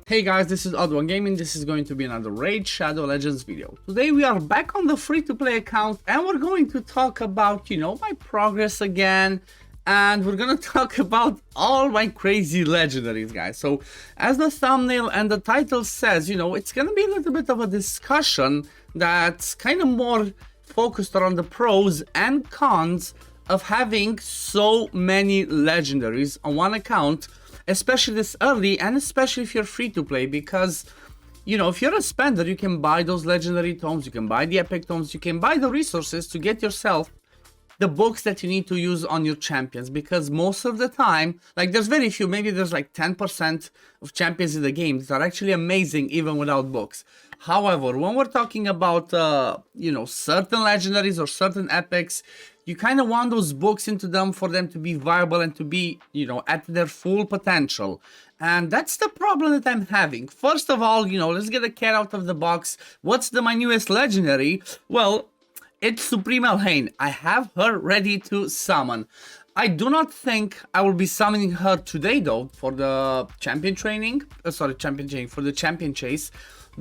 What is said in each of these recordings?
Hey guys, this is OddOneGaming. This is going to be another Raid Shadow Legends video. Today we are back on the free-to-play account and we're going to talk about, my progress again. And we're gonna talk about all my crazy legendaries, guys. So, as the thumbnail and the title says, it's gonna be a little bit of a discussion that's kind of more focused around the pros and cons of having so many legendaries on one account, especially this early, and especially if you're free to play, because if you're a spender, you can buy those legendary tomes, you can buy the epic tomes, you can buy the resources to get yourself the books that you need to use on your champions, because most of the time, like, there's very few, maybe there's like 10% of champions in the game that are actually amazing even without books. However, when we're talking about certain legendaries or certain epics, you kind of want those books into them for them to be viable and to be, at their full potential. And that's the problem that I'm having. First of all, let's get a cat out of the box. What's my newest legendary? Well, it's Supreme Elhain. I have her ready to summon. I do not think I will be summoning her today, though, for the champion training. For the champion chase,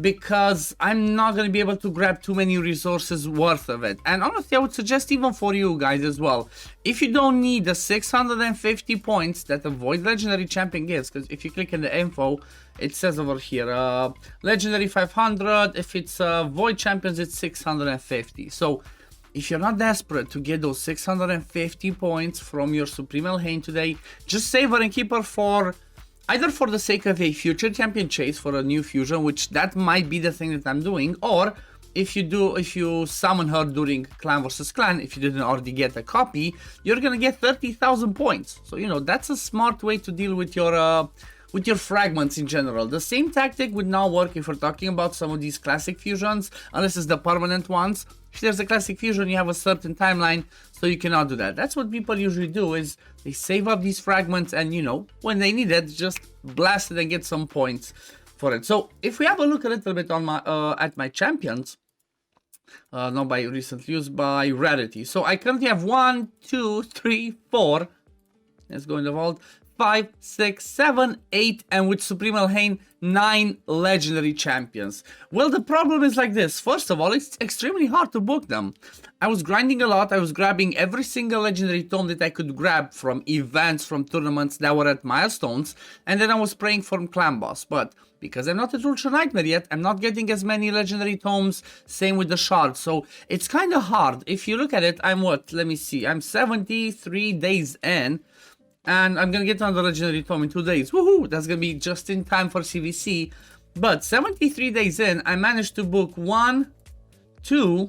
because I'm not going to be able to grab too many resources worth of it. And honestly, I would suggest even for you guys as well, if you don't need the 650 points that the Void Legendary Champion gives, because if you click in the info, it says over here, Legendary 500, if it's Void Champions, it's 650. So, if you're not desperate to get those 650 points from your Supreme Elhain today, just save her and keep her for either for the sake of a future champion chase for a new fusion, which that might be the thing that I'm doing, or if you summon her during clan versus clan, if you didn't already get a copy, you're gonna get 30,000 points. So that's a smart way to deal with your fragments in general. The same tactic would now work if we're talking about some of these classic fusions, unless it's the permanent ones. If there's a classic fusion, you have a certain timeline, so you cannot do that. That's what people usually do, is they save up these fragments and, when they need it, just blast it and get some points for it. So, if we have a look a little bit on my at my champions, not by recent use, by rarity. So, I currently have 1, 2, 3, 4. Let's go in the vault. 5, 6, 7, 8, and with Supreme Elhain, 9 legendary champions. Well, the problem is like this. First of all, it's extremely hard to book them. I was grinding a lot. I was grabbing every single legendary tome that I could grab from events, from tournaments that were at milestones, and then I was praying for clan boss. But because I'm not at Ultra Nightmare yet, I'm not getting as many legendary tomes. Same with the shards. So it's kind of hard. If you look at it, I'm what? Let me see. I'm 73 days in. And I'm gonna get another legendary tome in 2 days. Woohoo! That's gonna be just in time for CVC. But 73 days in, I managed to book 1, 2,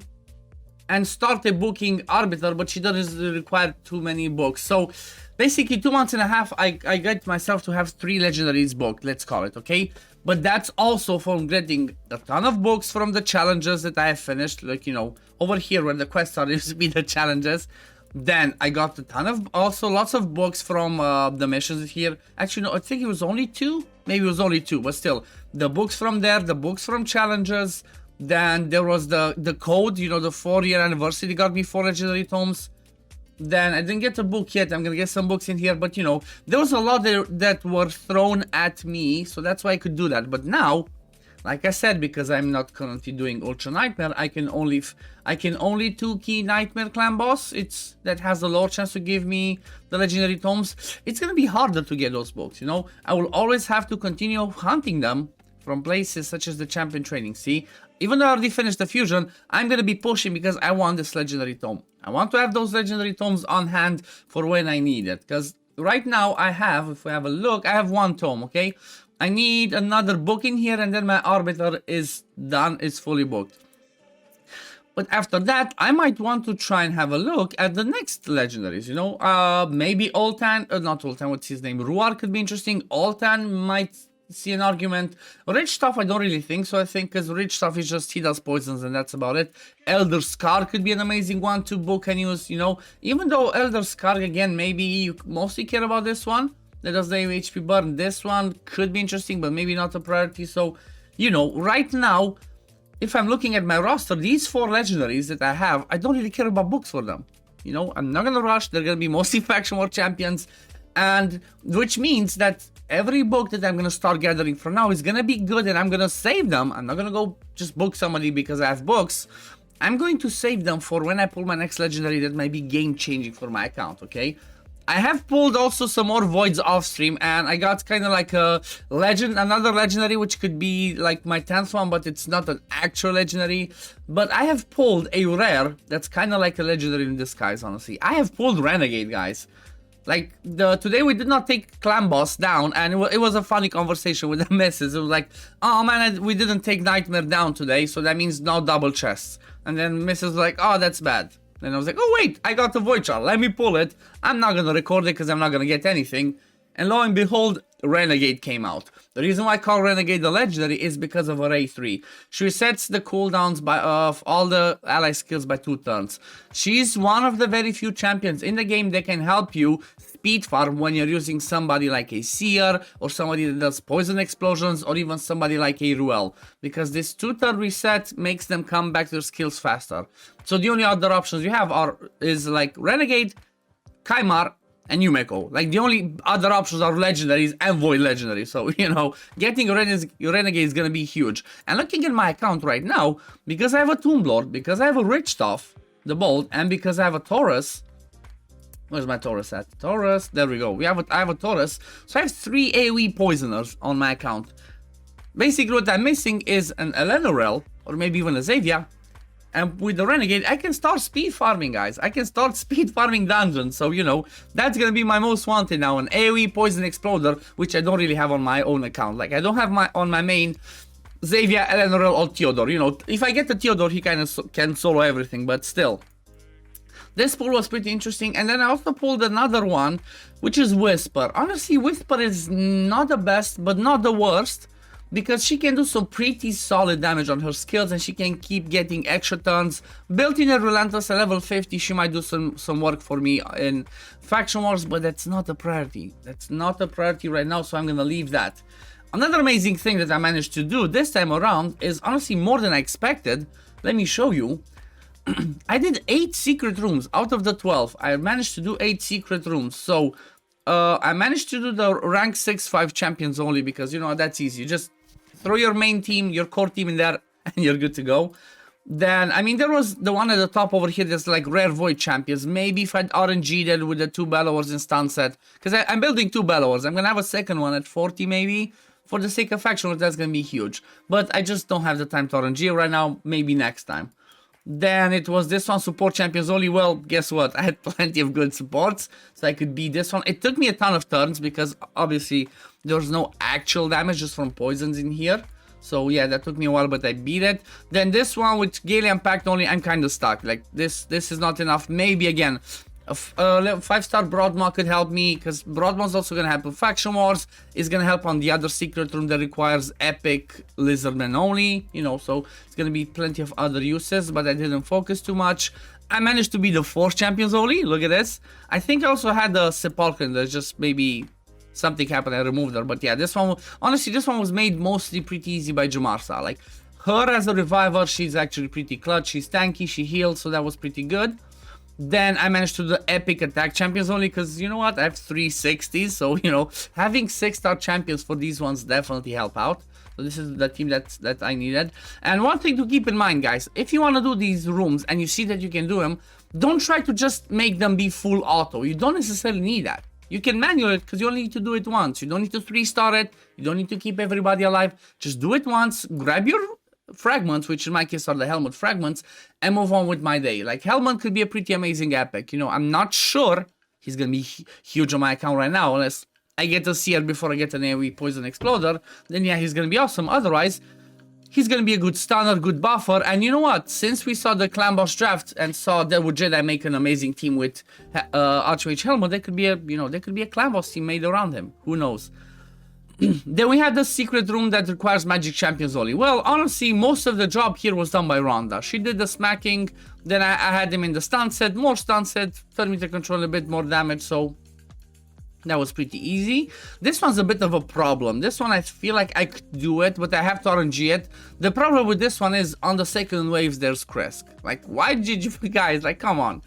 and started booking Arbiter, but she doesn't require too many books. So basically 2 months and a half, I got myself to have 3 legendaries booked, let's call it, okay? But that's also from getting a ton of books from the challenges that I have finished, like, over here where the quests are, used to be the challenges. Then I got a ton of, also lots of books from the missions here. Actually, no, I think it was only 2. Maybe it was only 2, but still. The books from there, the books from challenges. Then there was the code, the 4-year anniversary got me 4 legendary tomes. Then I didn't get a book yet. I'm gonna get some books in here, but there was a lot there that were thrown at me, so that's why I could do that. But now, like I said, because I'm not currently doing Ultra Nightmare, I can only 2-key Nightmare clan boss. That has a lower chance to give me the legendary tomes. It's gonna be harder to get those books. I will always have to continue hunting them from places such as the champion training. See, even though I already finished the fusion, I'm gonna be pushing because I want this legendary tome. I want to have those legendary tomes on hand for when I need it. Because right now I have, if we have a look, I have 1 tome. Okay. I need another book in here, and then my Arbiter is done, it's fully booked. But after that, I might want to try and have a look at the next legendaries, maybe Oltan, not Oltan, what's his name? Ruar could be interesting. Oltan might see an argument. Rich Stuff, I don't really think so, I think, because Rich Stuff is just, he does poisons and that's about it. Elder Scar could be an amazing one to book and use, even though Elder Scar, again, maybe you mostly care about this one. That does the HP burn. This one could be interesting, but maybe not a priority. So, right now, if I'm looking at my roster, these 4 legendaries that I have, I don't really care about books for them. I'm not gonna rush. They're gonna be mostly faction war champions. and which means that every book that I'm gonna start gathering from now is gonna be good, and I'm gonna save them. I'm not gonna go just book somebody because I have books. I'm going to save them for when I pull my next legendary that might be game changing for my account, okay? I have pulled also some more voids off stream, and I got kind of like a another legendary, which could be like my 10th one, but it's not an actual legendary. But I have pulled a rare that's kind of like a legendary in disguise, honestly. I have pulled Renegade, guys. Like, today we did not take Clan Boss down, and it was a funny conversation with the missus. It was like, oh man, we didn't take Nightmare down today, so that means no double chests. And then Mrs. was like, oh, that's bad. Then I was like, oh wait, I got a void shard, let me pull it. I'm not gonna record it because I'm not gonna get anything. And lo and behold, Renegade came out. The reason why I call Renegade the legendary is because of her A3. She resets the cooldowns of all the ally skills by 2 turns. She's one of the very few champions in the game that can help you speed farm when you're using somebody like a Seer, or somebody that does poison explosions, or even somebody like a Ruel. Because this 2-turn reset makes them come back to their skills faster. So the only other options you have is like Renegade, Kaimar, and Yumeko. Like, the only other options are legendaries and void legendaries. So, you know, getting a Renegade is gonna be huge. And looking at my account right now, because I have a Tomb Lord, because I have a Richthof, the Bolt, and because I have a Taurus. Where's my Taurus at? Taurus, there we go. I have a Taurus. So I have 3 AoE poisoners on my account. Basically, what I'm missing is an Elenorel, or maybe even a Xavier. And with the Renegade, I can start speed farming, guys. I can start speed farming dungeons. So, you know, that's gonna be my most wanted now. An AoE Poison Exploder, which I don't really have on my own account. Like, I don't have on my main Xavier, Eleanor, or Theodore. You know, if I get the Theodore, he kind of can solo everything, but still. This pull was pretty interesting. And then I also pulled another one, which is Whisper. Honestly, Whisper is not the best, but not the worst, because she can do some pretty solid damage on her skills, and she can keep getting extra turns. Built in a Relentless at level 50, she might do some work for me in Faction Wars, but that's not a priority. That's not a priority right now, so I'm gonna leave that. Another amazing thing that I managed to do this time around is honestly more than I expected. Let me show you. I did 8 secret rooms out of the 12. I managed to do 8 secret rooms, so I managed to do the rank 6-5 champions only, because, you know, that's easy. You just throw your main team, your core team in there, and you're good to go. Then, I mean, there was the one at the top over here that's like rare void champions. Maybe if I'd RNG that with the 2 Bellowers in stun set. Because I'm building 2 Bellowers. I'm going to have a second one at 40 maybe. For the sake of Faction, that's going to be huge. But I just don't have the time to RNG right now. Maybe next time. Then it was this one, support champions only. Well, guess what? I had plenty of good supports, so I could beat this one. It took me a ton of turns because obviously there was no actual damage just from poisons in here. So yeah, that took me a while, but I beat it. Then this one with Galean Pact only, I'm kind of stuck. Like this is not enough. Maybe again, a 5-star Broadmaw could help me, because Broadmaw's also gonna help with Faction Wars. It's gonna help on the other secret room that requires epic Lizardmen only, you know, so it's gonna be plenty of other uses, but I didn't focus too much. I managed to be the 4th champions only. Look at this. I think I also had the Sepulchre, there's just maybe something happened, I removed her. But yeah, this one, honestly, this one was made mostly pretty easy by Jamarsa. Like, her as a reviver, she's actually pretty clutch. She's tanky, she heals, so that was pretty good. Then I managed to do the epic attack champions only, because you know what, I have 360s, so you know, having 6-star champions for these ones definitely help out. So this is the team that I needed. And one thing to keep in mind, guys, if you want to do these rooms and you see that you can do them, don't try to just make them be full auto. You don't necessarily need that. You can manual it, because you only need to do it once. You don't need to 3-star it. You don't need to keep everybody alive. Just do it once, grab your fragments, which in my case are the helmet fragments, and move on with my day. Like, Helmet could be a pretty amazing epic. You know, I'm not sure he's gonna be huge on my account right now, unless I get a Seer before I get an AoE Poison Exploder. Then yeah, he's gonna be awesome. Otherwise, he's gonna be a good stunner, good buffer. And you know what? Since we saw the Clan Boss draft and saw Deadwoodjedi make an amazing team with Archmage Helmet, there could be a, you know, there could be a Clan Boss team made around him. Who knows? Then we had the secret room that requires magic champions only. Well, honestly, most of the job here was done by Rhonda. She did the smacking, then I had him in the stun set, more stun set, thermometer control, a bit more damage, so That was pretty easy. This one's a bit of a problem. This one I feel like I could do it, but I have to RNG it. The problem with this one is on the second waves there's Krisk. Like, why did you guys, like, come on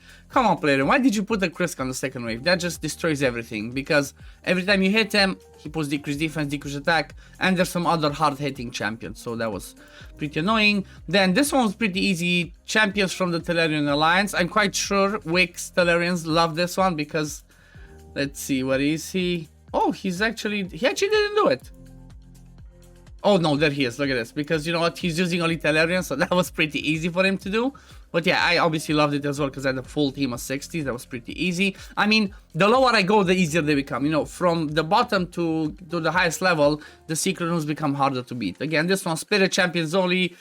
player, why did you put the Krisk on the second wave? That just destroys everything, because every time you hit him he puts decreased defense, decreased attack, and there's some other hard hitting champions, so that was pretty annoying. Then this one was pretty easy. Champions from the Telerian Alliance. I'm quite sure Wix Telerians love this one because, let's see, where is he? Oh, he actually didn't do it. Oh no, there he is, look at this, because you know what, he's using only Telerian, so that was pretty easy for him to do. But yeah, I obviously loved it as well because I had a full team of 60s. That was pretty easy. I mean, the lower I go, the easier they become. You know, from the bottom to the highest level, the secret rooms become harder to beat. Again, this one, Spirit Champions only.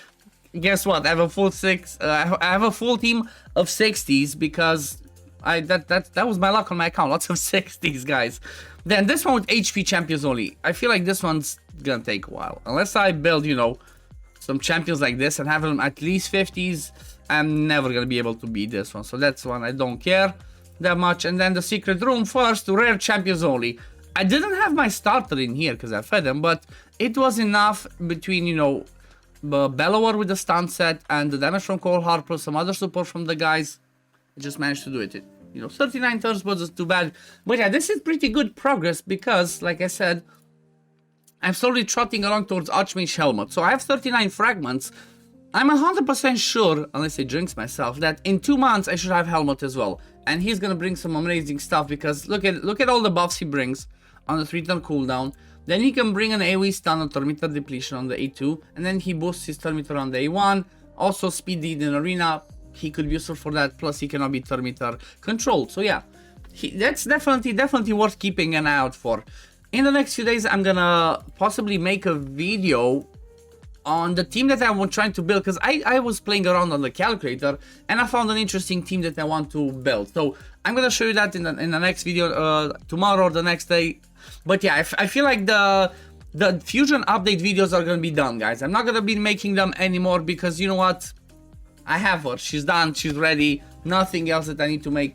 Guess what? I have a full I have a full team of 60s because that was my luck on my account. Lots of 60s, guys. Then this one with HP champions only. I feel like this one's gonna take a while. Unless I build, you know, some champions like this and have them at least 50s, I'm never gonna be able to beat this one. So that's one I don't care that much. And then the secret room first, rare champions only. I didn't have my starter in here because I fed him, but it was enough between, you know, Bellower with the stun set and the damage from Cold Heart plus some other support from the guys. I just managed to do it. You know, 39 turns wasn't too bad. But yeah, this is pretty good progress because, like I said, I'm slowly trotting along towards Archmage Helmet. So I have 39 fragments. I'm 100% sure, unless I jinx myself, that in 2 months I should have Helmet as well. And he's gonna bring some amazing stuff because look at all the buffs he brings on the 3-turn cooldown. Then he can bring an AoE stun or turn meter depletion on the A2. And then he boosts his turn meter on the A1. Also speed lead in arena. He could be useful for that, plus he cannot be turn meter controlled. So yeah, that's definitely worth keeping an eye out for. In the next few days, I'm gonna possibly make a video on the team that I'm trying to build, because I was playing around on the calculator and I found an interesting team that I want to build. So I'm gonna show you that in the next video, tomorrow or the next day. But yeah, I feel like the Fusion update videos are gonna be done, guys. I'm not gonna be making them anymore because, you know what, I have her. She's done. She's ready. Nothing else that I need to make.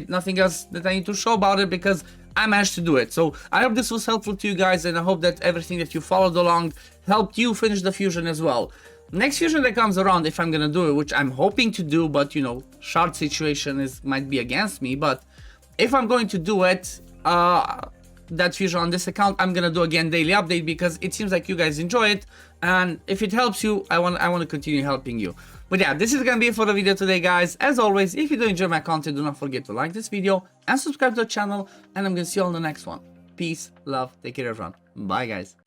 Nothing else that I need to show about it because I managed to do it. So I hope this was helpful to you guys, and I hope that everything that you followed along helped you finish the fusion as well. Next fusion that comes around, if I'm gonna do it, which I'm hoping to do, but you know, shard situation might be against me. But if I'm going to do it, that fusion on this account, I'm gonna do again daily update because it seems like you guys enjoy it, and if it helps you, I want to continue helping you. But yeah, this is gonna be it for the video today, guys. As always, if you do enjoy my content, do not forget to like this video and subscribe to the channel, and I'm gonna see you on the next one. Peace, love, take care everyone. Bye, guys.